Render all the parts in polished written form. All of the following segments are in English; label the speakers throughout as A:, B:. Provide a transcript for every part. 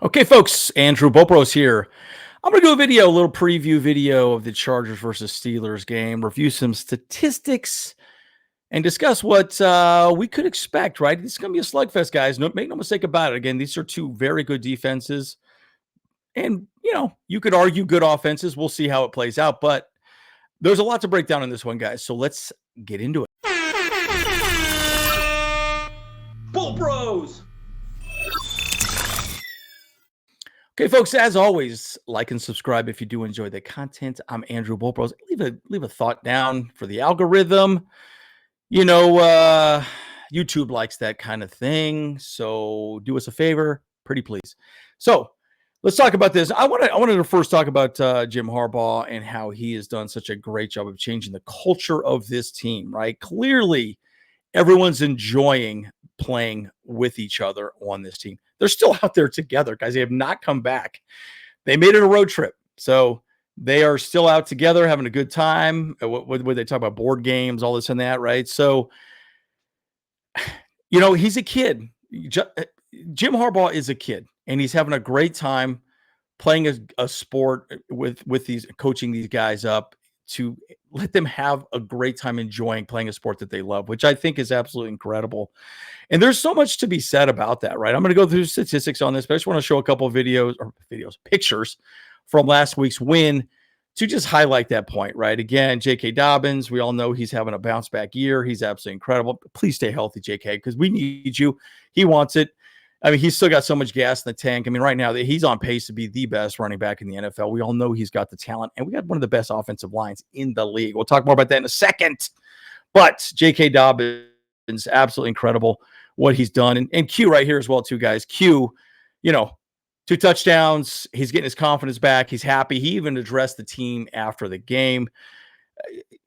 A: Okay, folks, Andrew Bopros here. I'm going to do a little preview video of the Chargers versus Steelers game, review some statistics, and discuss what we could expect, right? This is going to be a slugfest, guys. No, make no mistake about it. Again, these are two very good defenses. And, you could argue good offenses. We'll see how it plays out. But there's a lot to break down in this one, guys. So let's get into it. Bull Bros! Okay, folks, as always, like and subscribe if you do enjoy the content. I'm Andrew Bopros. Leave a thought down for the algorithm. YouTube likes that kind of thing. So do us a favor, pretty please. So let's talk about this. I wanted to first talk about Jim Harbaugh and how he has done such a great job of changing the culture of this team, right? Clearly, everyone's enjoying playing with each other on this team. They're still out there together, guys. They have not come back. They made it a road trip. So they are still out together having a good time. What they talk about, board games, all this and that, right? So, he's a kid. Jim Harbaugh is a kid, and he's having a great time playing a sport with these, coaching these guys up to let them have a great time enjoying playing a sport that they love, which I think is absolutely incredible. And there's so much to be said about that, right? I'm going to go through statistics on this, but I just want to show a couple of pictures from last week's win to just highlight that point, right? Again, J.K. Dobbins, we all know he's having a bounce back year. He's absolutely incredible. Please stay healthy, J.K., because we need you. He wants it. I mean, he's still got so much gas in the tank. I mean, right now, he's on pace to be the best running back in the NFL. We all know he's got the talent, and we got one of the best offensive lines in the league. We'll talk more about that in a second. But J.K. Dobbins, absolutely incredible what he's done. And Q right here as well, too, guys. Q, 2 touchdowns. He's getting his confidence back. He's happy. He even addressed the team after the game.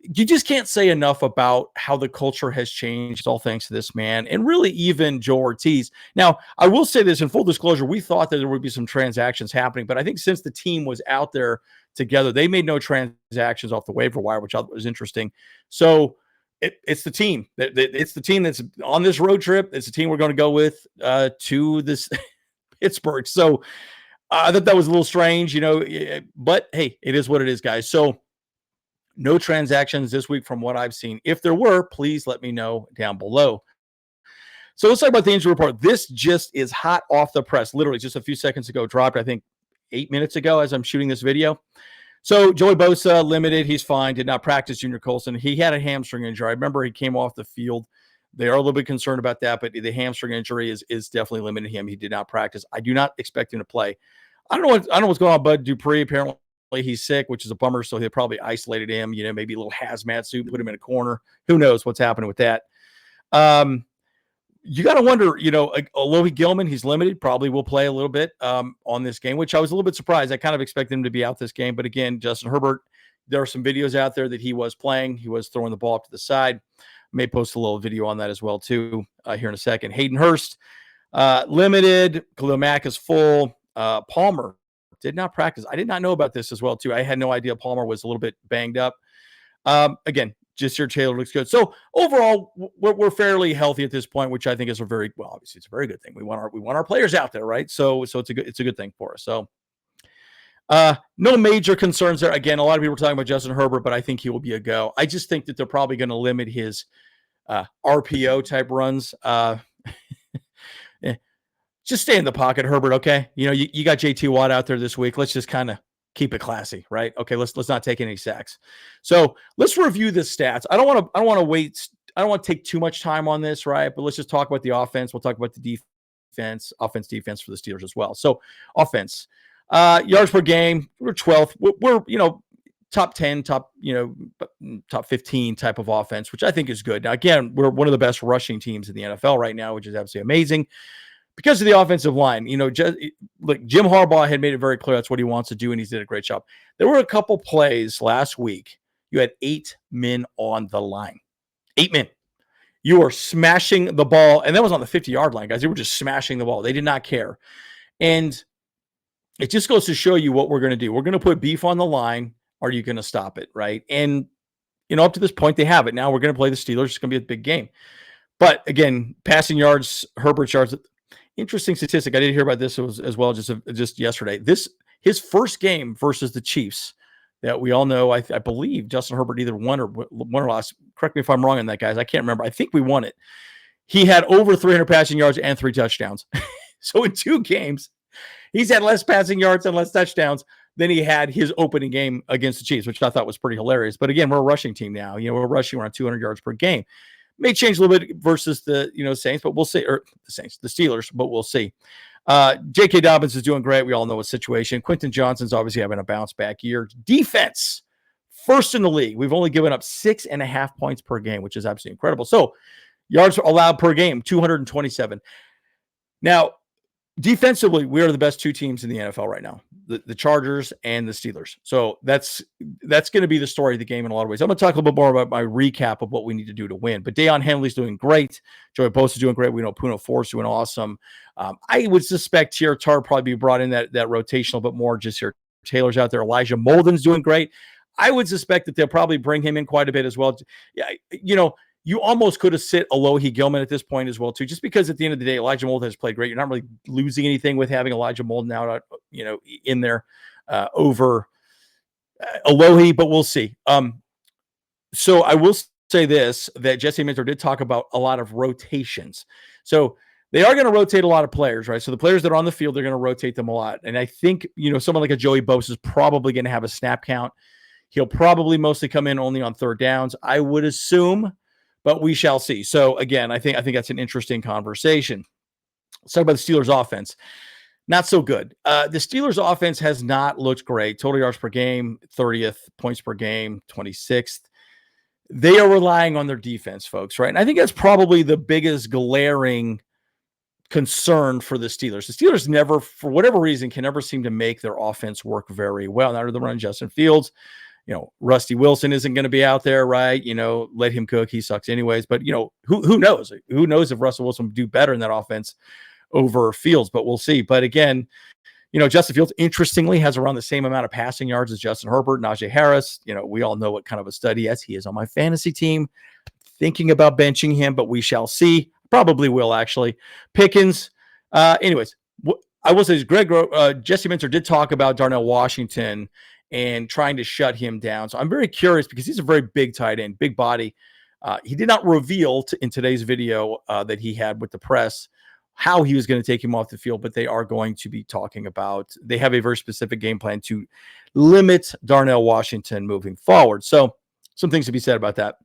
A: You just can't say enough about how the culture has changed, all thanks to this man, and really even Joe Ortiz. Now, I will say this in full disclosure, we thought that there would be some transactions happening, but I think since the team was out there together, they made no transactions off the waiver wire, which I thought was interesting. So it's the team. It's the team that's on this road trip. It's the team we're going to go with to this Pittsburgh. So I thought that was a little strange, but hey, it is what it is, guys. So no transactions this week from what I've seen. If there were, please let me know down below. So let's talk about the injury report. This just is hot off the press. Literally just a few seconds ago, dropped, I think, 8 minutes ago as I'm shooting this video. So Joey Bosa, limited. He's fine. Did not practice. Junior Colson. He had a hamstring injury. I remember he came off the field. They are a little bit concerned about that, but the hamstring injury is definitely limited him. He did not practice. I do not expect him to play. I don't know what's going on. Bud Dupree, apparently he's sick, which is a bummer. So they probably isolated him, maybe a little hazmat suit, put him in a corner. Who knows what's happening with that? You got to wonder, Alohi Gilman, he's limited, probably will play a little bit on this game, which I was a little bit surprised. I kind of expected him to be out this game. But again, Justin Herbert, there are some videos out there that he was playing. He was throwing the ball up to the side. May post a little video on that as well, too, here in a second. Hayden Hurst, limited. Khalil Mack is full. Palmer did not practice. I did not know about this as well, too. I had no idea Palmer was a little bit banged up. Again, just your Taylor looks good. So overall, we're fairly healthy at this point, which I think is obviously it's a very good thing. We want our players out there, right? So it's a good thing for us. So no major concerns there. Again, a lot of people are talking about Justin Herbert, but I think he will be a go. I just think that they're probably going to limit his RPO type runs. Just stay in the pocket, Herbert. Okay, you got JT Watt out there this week. Let's just kind of keep it classy, right? Okay, let's not take any sacks. So let's review the stats. I don't want to wait. I don't want to take too much time on this, right? But let's just talk about the offense. We'll talk about the defense for the Steelers as well. So offense, yards per game, we're 12th. We're top 10, top 15 type of offense, which I think is good. Now, again, we're one of the best rushing teams in the NFL right now, which is absolutely amazing. Because of the offensive line, Jim Harbaugh had made it very clear that's what he wants to do, and he did a great job. There were a couple plays last week. You had 8 men on the line. 8 men. You were smashing the ball, and that was on the 50-yard line, guys. They were just smashing the ball. They did not care. And it just goes to show you what we're going to do. We're going to put beef on the line. Are you going to stop it, right? And, up to this point, they have it. Now we're going to play the Steelers. It's going to be a big game. But, again, passing yards, Herbert's yards, interesting statistic. I didn't hear about this as well just yesterday. His first game versus the Chiefs that we all know. I believe Justin Herbert either won or lost. Correct me if I'm wrong on that, guys. I can't remember. I think we won it. He had over 300 passing yards and 3 touchdowns. So in 2 games, he's had less passing yards and less touchdowns than he had his opening game against the Chiefs, which I thought was pretty hilarious. But again, we're a rushing team now. We're rushing around 200 yards per game. May change a little bit versus the Saints, but we'll see. Or the Steelers, but we'll see. J.K. Dobbins is doing great. We all know his situation. Quentin Johnson's obviously having a bounce back year. Defense, first in the league. We've only given up 6.5 points per game, which is absolutely incredible. So yards allowed per game, 227. Now, defensively, we are the best 2 teams in the NFL right now, the Chargers and the Steelers. So that's going to be the story of the game in a lot of ways. I'm going to talk a little bit more about my recap of what we need to do to win. But Deion Henley's doing great. Joey Bosa's doing great. We know Puno Ford's doing awesome. I would suspect here Tar probably be brought in that rotational, but more just here. Taylor's out there. Elijah Molden's doing great. I would suspect that they'll probably bring him in quite a bit as well. Yeah, you almost could have sit Alohi Gilman at this point as well, too, just because at the end of the day, Elijah Molden has played great. You're not really losing anything with having Elijah Molden out, in there over Alohi, but we'll see. So I will say this, that Jesse Minter did talk about a lot of rotations. So they are going to rotate a lot of players, right? So the players that are on the field, they're going to rotate them a lot. And I think, someone like a Joey Bosa is probably going to have a snap count. He'll probably mostly come in only on 3rd downs, I would assume. But we shall see. So again, I think that's an interesting conversation. Let's talk about the Steelers offense. Not so good. The Steelers offense has not looked great. Total yards per game, 30th, points per game, 26th. They are relying on their defense, folks, right? And I think that's probably the biggest glaring concern for the Steelers. The Steelers never, for whatever reason, can never seem to make their offense work very well. Now they're running Justin Fields. Rusty Wilson isn't going to be out there, right? Let him cook. He sucks anyways. But, who knows? Who knows if Russell Wilson would do better in that offense over Fields, but we'll see. But again, Justin Fields, interestingly, has around the same amount of passing yards as Justin Herbert, Najee Harris. We all know what kind of a stud he is. He is on my fantasy team. Thinking about benching him, but we shall see. Probably will, actually. Pickens. Anyways, I will say Jesse Minter did talk about Darnell Washington and trying to shut him down. So I'm very curious because he's a very big tight end, big body. He did not reveal in today's video that he had with the press how he was going to take him off the field, but they are going to be talking about, they have a very specific game plan to limit Darnell Washington moving forward. So some things to be said about that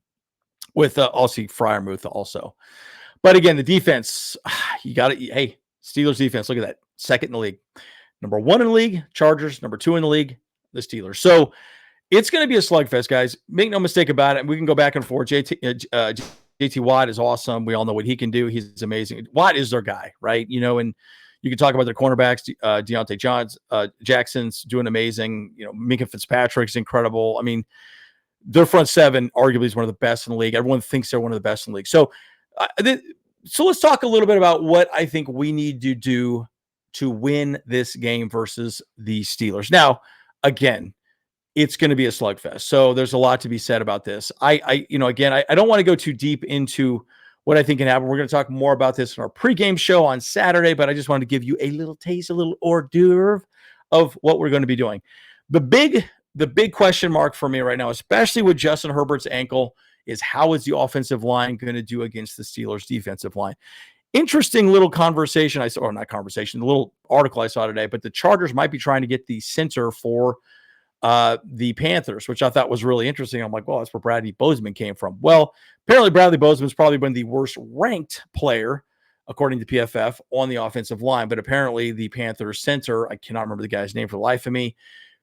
A: with Aussie Freiermuth also. But again, the defense, you got it. Hey, Steelers defense, look at that. 2nd in the league. Number 1 in the league, Chargers. Number 2 in the league, the Steelers. So it's going to be a slugfest, guys. Make no mistake about it. We can go back and forth. JT Watt is awesome. We all know what he can do. He's amazing. Watt is their guy, right? And you can talk about their cornerbacks. Deontay Jackson's doing amazing. Minka Fitzpatrick's incredible. I mean, their front 7 arguably is one of the best in the league. Everyone thinks they're one of the best in the league. So let's talk a little bit about what I think we need to do to win this game versus the Steelers. Now, again, it's going to be a slugfest. So there's a lot to be said about this. I don't want to go too deep into what I think can happen. We're going to talk more about this in our pregame show on Saturday, but I just wanted to give you a little taste, a little hors d'oeuvre of what we're going to be doing. The big question mark for me right now, especially with Justin Herbert's ankle, is how is the offensive line going to do against the Steelers defensive line? Interesting little conversation a little article I saw today, but the Chargers might be trying to get the center for the Panthers, which I thought was really interesting. I'm like, well, that's where Bradley Bozeman came from. Well, apparently Bradley Bozeman's probably been the worst ranked player, according to PFF, on the offensive line. But apparently the Panthers center, I cannot remember the guy's name for the life of me,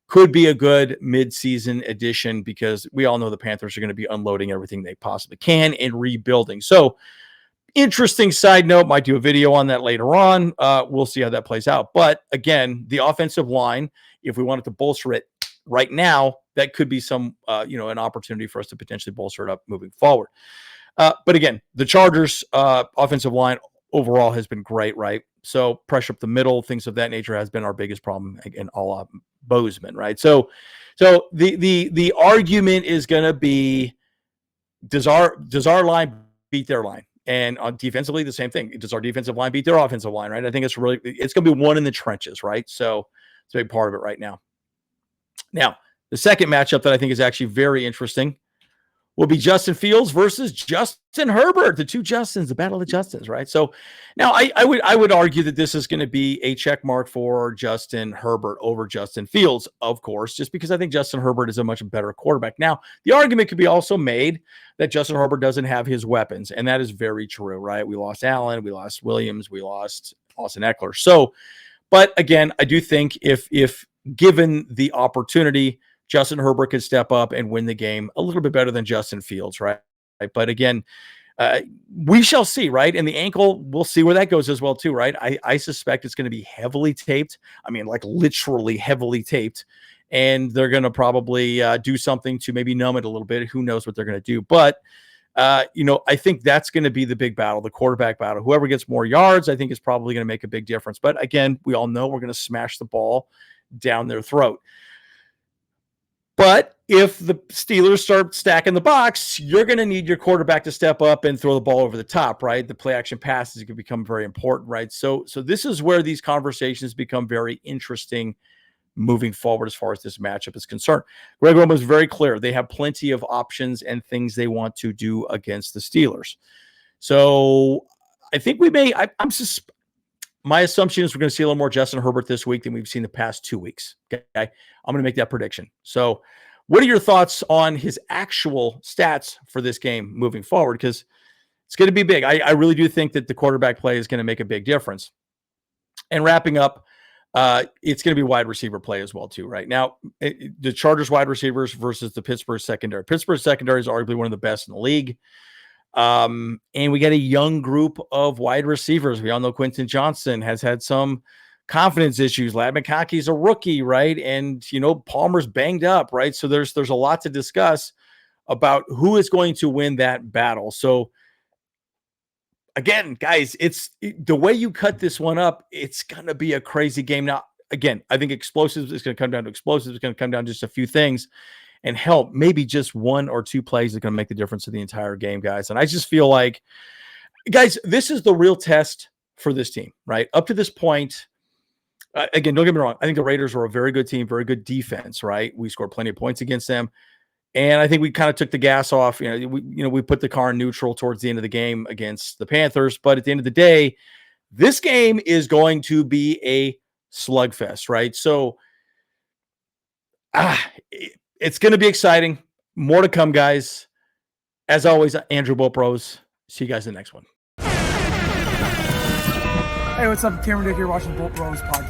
A: could be a good mid-season addition because we all know the Panthers are going to be unloading everything they possibly can and rebuilding. So interesting side note, might do a video on that later on. We'll see how that plays out. But again, the offensive line, if we wanted to bolster it right now, that could be some, an opportunity for us to potentially bolster it up moving forward. But again, the Chargers offensive line overall has been great, right? So pressure up the middle, things of that nature has been our biggest problem again, all Bozeman, right? So the argument is going to be, does our line beat their line? And on defensively, the same thing. Does our defensive line beat their offensive line, right? I think it's going to be one in the trenches, right? So it's a big part of it right now. Now, the second matchup that I think is actually very interesting will be Justin Fields versus Justin Herbert, the two Justins, the battle of the Justins, right? So now I would argue that this is going to be a check mark for Justin Herbert over Justin Fields, of course, just because I think Justin Herbert is a much better quarterback. Now, the argument could be also made that Justin Herbert doesn't have his weapons, and that is very true, right? We lost Allen, we lost Williams, we lost Austin Eckler. So, but again, I do think if given the opportunity, Justin Herbert could step up and win the game a little bit better than Justin Fields, right? But again, we shall see, right? And the ankle, we'll see where that goes as well, too, right? I suspect it's going to be heavily taped. I mean, like literally heavily taped. And they're going to probably do something to maybe numb it a little bit. Who knows what they're going to do? But, I think that's going to be the big battle, the quarterback battle. Whoever gets more yards, I think is probably going to make a big difference. But again, we all know we're going to smash the ball down their throat. But if the Steelers start stacking the box, you're going to need your quarterback to step up and throw the ball over the top, right? The play action passes can become very important, right? So this is where these conversations become very interesting moving forward as far as this matchup is concerned. Greg Roman was very clear. They have plenty of options and things they want to do against the Steelers. So I think we may, my assumption is we're going to see a little more Justin Herbert this week than we've seen the past 2 weeks. Okay. I'm going to make that prediction. So what are your thoughts on his actual stats for this game moving forward? Because it's going to be big. I really do think that the quarterback play is going to make a big difference. And wrapping up, it's going to be wide receiver play as well, too, right? Now, the Chargers wide receivers versus the Pittsburgh secondary. Pittsburgh secondary is arguably one of the best in the league. And we got a young group of wide receivers. We all know Quentin Johnson has had some confidence issues. Ladd McConkey's a rookie, right? And, Palmer's banged up, right? So there's a lot to discuss about who is going to win that battle. So again, guys, it's the way you cut this one up. It's going to be a crazy game. Now, again, I think explosives is going to come down to explosives. It's going to come down to just a few things. And help, maybe just one or two plays are going to make the difference in the entire game, guys. And I just feel like, guys, this is the real test for this team, right? Up to this point, again, don't get me wrong. I think the Raiders were a very good team, very good defense, right? We scored plenty of points against them. And I think we kind of took the gas off. We put the car in neutral towards the end of the game against the Panthers. But at the end of the day, this game is going to be a slugfest, right? So, it's going to be exciting. More to come, guys. As always, Andrew Bopros. See you guys in the next one.
B: Hey, what's up? Cameron Dick here watching Bolt Bros podcast.